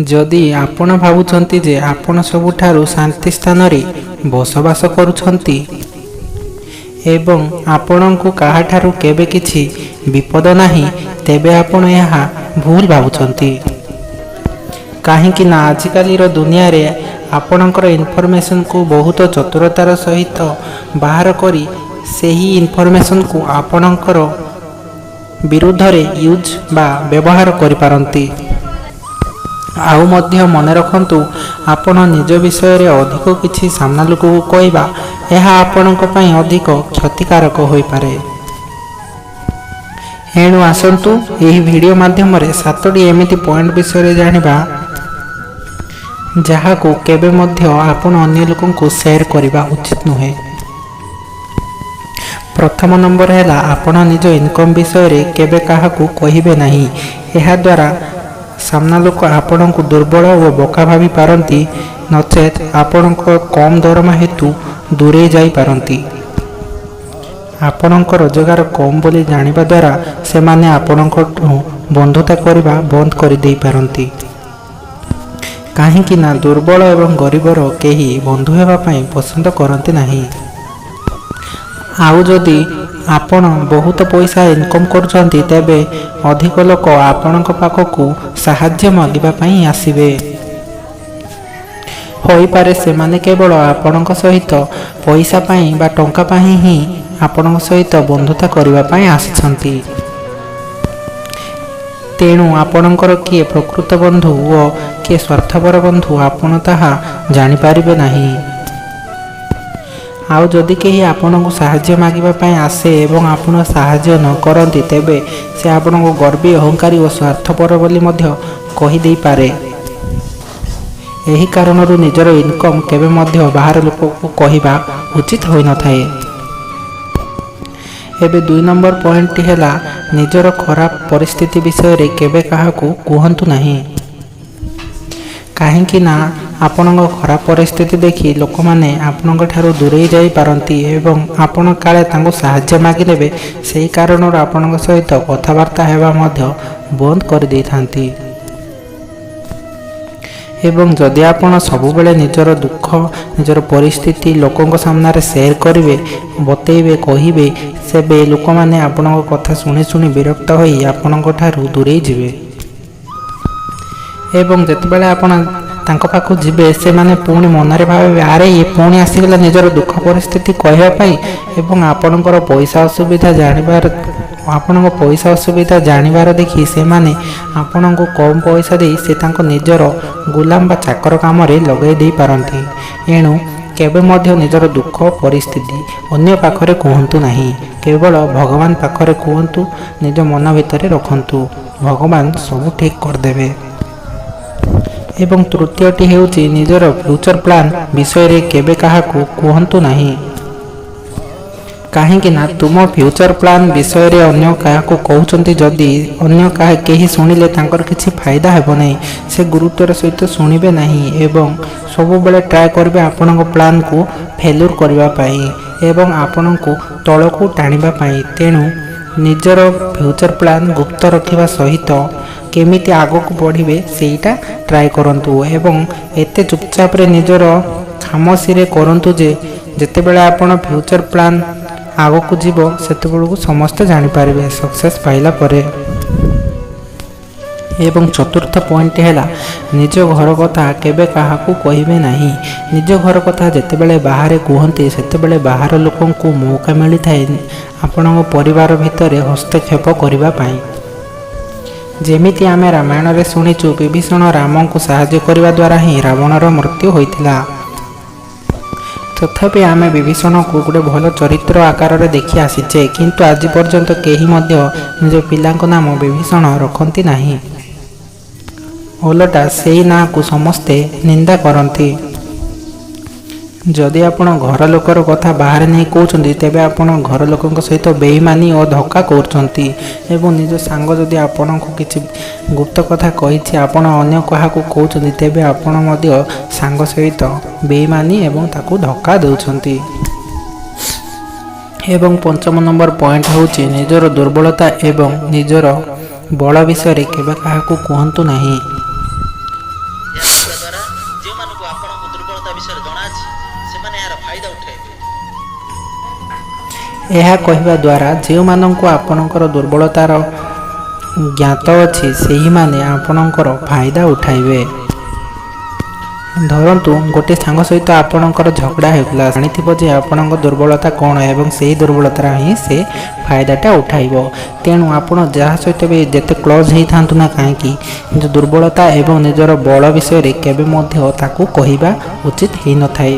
जदि आपण भावुଛନ୍ତି जे आपण सबुठारु शांति स्थान रे बसवास करुଛନ୍ତି एवं आपणଙ୍କୁ काहाठारु केबे किछि विपद नाही तेबे आपण यहाँ भूल भावुଛନ୍ତି। काहेकि ना आजिकालीर दुनिया रे आपणकर इनफॉरमेशन को बहुत चतुरतार सहित बाहर करी सेही इनफॉरमेशन को आपणकर विरुद्ध रे यूज बा व्यवहार करि पारंती। आउ मध्य मन रखंतु आपण निज विषय रे अधिक किछि सामना लोक को कहबा एहा आपणक पई अधिक क्षतिकारक होई पारे। एणु आसंतु एही वीडियो माध्यम रे 7टी एमिति पॉइंट विषय रे जानिबा जहा को केबे मध्य आपण अन्य लोकन को शेयर करबा उचित नुहे। प्रथम नंबर है आपण निज इनकम विषय रे केबे काहा को कहिबे नाही। एहा द्वारा सामना लोक आपण को दुर्बल और बोका भावी पारंती नचेत आपण को कम दरमा हेतु दूरे जाई पारंती। आपण को रोजगार कम बोली जानिबा द्वारा से माने आपण को बंधुता करबा बंद कर देई पारंती। काहेकि ना दुर्बल एवं गरीबर केही बंधु हेबा पई पसंद करंती नाही। आउ जदि आपण बहुत पैसा इनकम करछंती तेबे अधिक लोक आपणक पाखकु सहाय्य मागिबा पई आसीबे। होई पारे से माने केवल आपणक सहित पैसा पई बा टंका पई ही आपणक सहित बंधुता करबा पई आछंती। तेणु आपणकर किए प्रकृत बंधु ओ किए स्वार्थपर बंधु आपण ताहा जानि पारिबे नाही। आउ जदि केही आपणको साहाय्य मागिबा पई आसे एवं आपण साहाय्य न करंती तेबे से आपणको गर्वी अहंकारी और स्वार्थपर बोली मध्य कहि देई पारे। एही कारणरु निजर इनकम केबे मध्य बाहर लोक को कहिबा उचित होई न थाए। एबे 2 नंबर पॉइंट हैला निजर खराब परिस्थिति विषय रे केबे काहा को कहंतु नाही। काहेकि ना आपणको खराब परिस्थिति देखि लोक माने आपणक ठारू दूरे जाई पारंती एवं आपण काले तांको सहाय्य मागी नेबे सेही कारणर आपणक सहित कथावार्ता हेबा मध्य बंद कर देई थांती। एवं जदि आपण सबु बेले निजर दुख निजर परिस्थिति लोकंक सामना रे शेयर करिवे बतेइबे कहिबे सेबे लोक माने आपणक कथा सुनी सुनी विरक्त होई आपणक ठारू दूरे जिवे। एवं जतबेले आपण तांको पाखु जिबे से माने पुणी मनरे भाबे आरे ये पुणी आसीगला निजर दुख परिस्थिति कहबा पई एवं आपणकर पैसा असुविधा जानिबार आपणको पैसा असुविधा जानिबार देखि से माने आपणको कम पैसा दे से तांको निजर गुलाम बा चाकर काम रे लगाई दे पारंती। एणु केबे मध्य निजर दुख परिस्थिति अन्य पाखरे कहंतु नाही, केवल भगवान पाखरे कहंतु, निज मन भितरे रखंतु, भगवान सब ठीक कर देबे। एवं तृतीयटी हेउची निजर फ्यूचर प्लान विषय रे केबे काहा को कहंतु नाही। काहेकि ना तुम फ्यूचर प्लान विषय रे अन्य काहा को कहउचंती जदि अन्य काहा केही सुनिले तांकर किछि फायदा हेबो नै से गुरुत्वर सहित सुनिबे नाही एवं सब बेले ट्राई करबे आपनक प्लान को फेल्यूर करबा पई एवं आपनक तळकु टाणिबा पई। तेणु निजर फ्यूचर प्लान गुप्त रखिबा सहित केमिति आगक बढ़िबे सेटा ट्राई करंतु एवं एते चुपचाप रे निजर खामोशी रे करंतु जे जते बेले आपण फ्यूचर प्लान आगक जीवो सेते बेलकु समस्त जानि पारिबे सक्सेस पाइला परे। एवं चतुर्थ पॉइंट हैला निज घर कथा केबे काहा को कहिबे नाही। निज घर कथा जते बेले बाहर कहंती सेते बेले बाहर लोकन को मौका मिली थाए आपन परिवार भितरे हस्तक्षेप करिबा पई। जेमिति आमे रामायण रे सुनिचु विभीषण राम को सहाय्य करने द्वारा ही रावणर मृत्यु होइथिला। तथापि आमे विभीषण को गोटे भल चरित्र आकार रे देखि आसीचे किंतु आज पर्यंत केही मध्य निज पिलांक नाम विभीषण रखंती नाही। ओलटा सेही ना को समस्ते निंदा करंती। जदि आपण घर लोकर कथा बाहर नहीं कहउचंती तेबे आपण घर लोकन सहित बेईमानी और धोखा करचंती एवं निज सांग जदि आपण को किछि गुप्त कथा कहिछि आपण अन्य कहा को कहउचंती तेबे आपण मध्य सांग सहित बेईमानी एवं ताकू धोखा देउचंती। एवं पंचम नंबर पॉइंट होछि निजर दुर्बलता एवं निजर बल विषय केबे कहा को कहंतु नाही। ସେମାନେ ଏହାର ଫାଇଦା ଉଠାଇବେ। ଏହା କହିବା ଦ୍ୱାରା ଯେଉଁମାନଙ୍କୁ ଆପଣଙ୍କର ଦୁର୍ବଳତାର ଜ୍ଞାତ ଅଛି ସେହିମାନେ ଆପଣଙ୍କର ଫାଇଦା ଉଠାଇବେ। ଧରନ୍ତୁ ଗୋଟିଏ ସାଙ୍ଗ ସହିତ ଆପଣଙ୍କର ଝଗଡ଼ା ହେଉଥିଲା, ଜାଣିଥିବ ଯେ ଆପଣଙ୍କ ଦୁର୍ବଳତା କ'ଣ ଏବଂ ସେହି ଦୁର୍ବଳତାର ହିଁ ସେ ଫାଇଦାଟା ଉଠାଇବ। ତେଣୁ ଆପଣ ଯାହା ସହିତ ବି ଯେତେ କ୍ଲୋଜ୍ ହେଇଥାନ୍ତୁ ନା କାହିଁକି, ନିଜ ଦୁର୍ବଳତା ଏବଂ ନିଜର ବଳ ବିଷୟରେ କେବେ ମଧ୍ୟ ତାକୁ କହିବା ଉଚିତ ହେଇନଥାଏ।